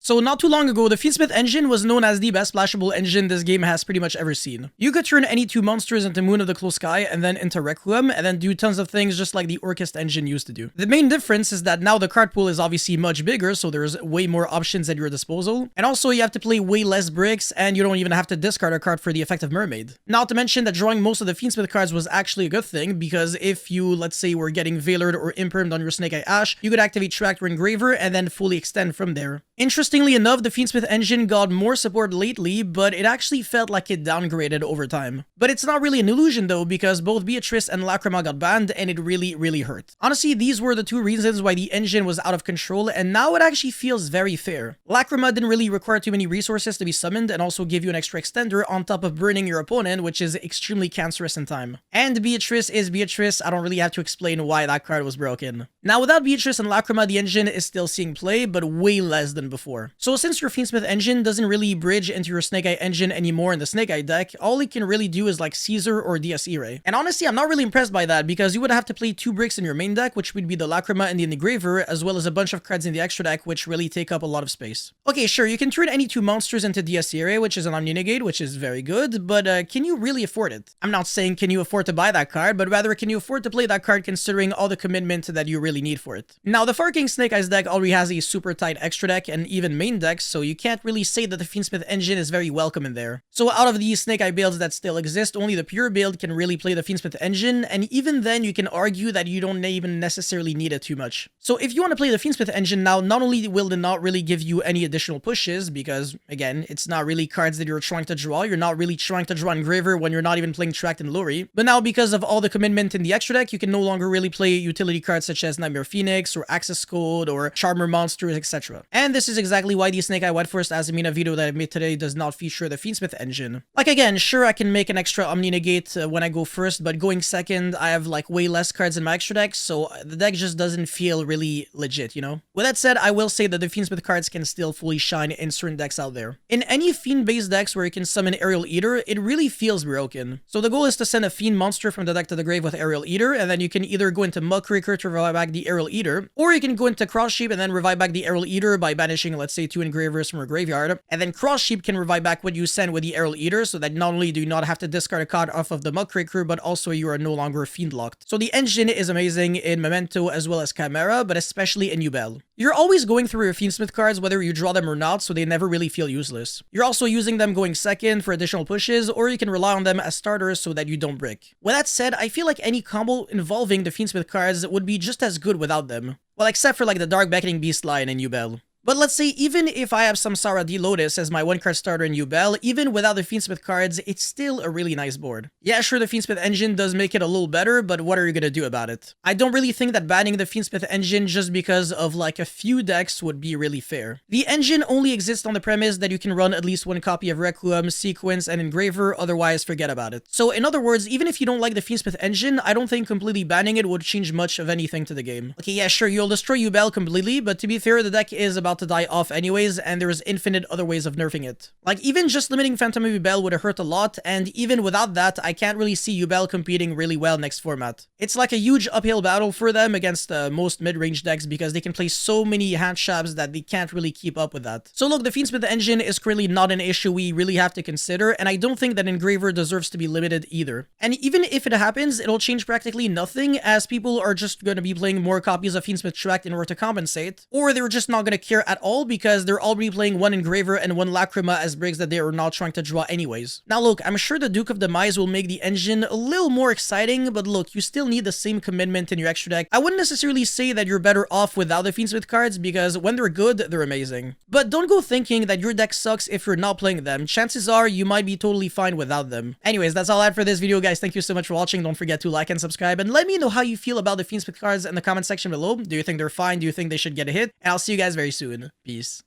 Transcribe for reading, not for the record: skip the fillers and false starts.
So not too long ago, the Fiendsmith engine was known as the best splashable engine this game has pretty much ever seen. You could turn any two monsters into Moon of the Close Sky and then into Requiem and then do tons of things just like the Orchest engine used to do. The main difference is that now the card pool is obviously much bigger, so there's way more options at your disposal. And also you have to play way less bricks and you don't even have to discard a card for the effect of Mermaid. Not to mention that drawing most of the Fiendsmith cards was actually a good thing, because if you, let's say, were getting Veilered or Impermed on your Snake Eye Ash, you could activate Tractor Engraver and then fully extend from there. Interestingly enough, the Fiendsmith engine got more support lately, but it actually felt like it downgraded over time. But it's not really an illusion though, because both Beatrice and Lacrima got banned and it really hurt. Honestly, these were the two reasons why the engine was out of control, and now it actually feels very fair. Lacrima didn't really require too many resources to be summoned and also give you an extra extender on top of burning your opponent, which is extremely cancerous in time. And Beatrice is Beatrice, I don't really have to explain why that card was broken. Now without Beatrice and Lacrima, the engine is still seeing play, but way less than before. So since your Fiendsmith engine doesn't really bridge into your Snake Eye engine anymore in the Snake Eye deck, all it can really do is like Caesar or DS Ray. And honestly, I'm not really impressed by that, because you would have to play 2 bricks in your main deck, which would be the Lacrima and the Engraver, as well as a bunch of cards in the extra deck, which really take up a lot of space. Okay, sure, you can turn any 2 monsters into DS Ray, which is an Omni-Negate, which is very good, but can you really afford it? I'm not saying can you afford to buy that card, but rather can you afford to play that card considering all the commitment that you really need for it. Now, the Far King Snake Eyes deck already has a super tight extra deck and even main deck, so you can't really say that the Fiendsmith engine is very welcome in there. So out of these Snake Eye builds that still exist, only the pure build can really play the Fiendsmith engine, and even then you can argue that you don't even necessarily need it too much. So if you want to play the Fiendsmith engine now, not only will it not really give you any additional pushes, because again, it's not really cards that you're trying to draw, you're not really trying to draw Engraver when you're not even playing Tract and Luri, but now because of all the commitment in the extra deck, you can no longer really play utility cards such as Nightmare Phoenix or Access Code or Charmer Monsters, etc. And this is exactly why the Snake Eye White Forest Azamina video that I made today does not feature the Fiendsmith engine. Like again, sure, I can make an extra Omni-Negate when I go first, but going second, I have like way less cards in my extra deck, so the deck just doesn't feel really legit, you know? With that said, I will say that the Fiendsmith cards can still fully shine in certain decks out there. In any Fiend-based decks where you can summon Aerial Eater, it really feels broken. So the goal is to send a Fiend monster from the deck to the grave with Aerial Eater, and then you can either go into Muckraker to revive back the Aerial Eater, or you can go into Cross Sheep and then revive back the Aerial Eater by banishing, let's say, 2 Engravers from your graveyard, and then Cross Sheep can revive back what you send with the Aerial Eater, so that not only do you not have to discard a card off of the Muckraker, but also you are no longer Fiend locked. So the engine is amazing in Memento as well as Chimera, but especially in Yubel. You're always going through your Fiendsmith cards whether you draw them or not, so they never really feel useless. You're also using them going second for additional pushes, or you can rely on them as starters so that you don't brick. With that said, I feel like any combo involving the Fiendsmith cards would be just as good without them. Well, except for like the Dark Beckoning Beast line in Yubel. But let's say even if I have Samsara D Lotus as my 1-card starter in Yubel, even without the Fiendsmith cards, it's still a really nice board. Yeah, sure, the Fiendsmith engine does make it a little better, but what are you gonna do about it? I don't really think that banning the Fiendsmith engine just because of like a few decks would be really fair. The engine only exists on the premise that you can run at least 1 copy of Requiem, Sequence, and Engraver, otherwise forget about it. So in other words, even if you don't like the Fiendsmith engine, I don't think completely banning it would change much of anything to the game. Okay, yeah, sure, you'll destroy Yubel completely, but to be fair, the deck is about to die off anyways, and there's infinite other ways of nerfing it. Like, even just limiting Phantom of Yubel would have hurt a lot, and even without that, I can't really see Yubel competing really well next format. It's like a huge uphill battle for them against most mid-range decks, because they can play so many hand shabs that they can't really keep up with that. So look, the Fiendsmith engine is currently not an issue we really have to consider, and I don't think that Engraver deserves to be limited either. And even if it happens, it'll change practically nothing, as people are just going to be playing more copies of Fiendsmith Tract in order to compensate, or they're just not going to care at all because they're already playing 1 Engraver and 1 Lacrima as bricks that they are not trying to draw anyways. Now look, I'm sure the Duke of Demise will make the engine a little more exciting, but look, you still need the same commitment in your extra deck. I wouldn't necessarily say that you're better off without the Fiendsmith cards, because when they're good, they're amazing. But don't go thinking that your deck sucks if you're not playing them. Chances are you might be totally fine without them. Anyways, that's all I had for this video, guys. Thank you so much for watching. Don't forget to like and subscribe, and let me know how you feel about the Fiendsmith cards in the comment section below. Do you think they're fine? Do you think they should get a hit? And I'll see you guys very soon. Peace.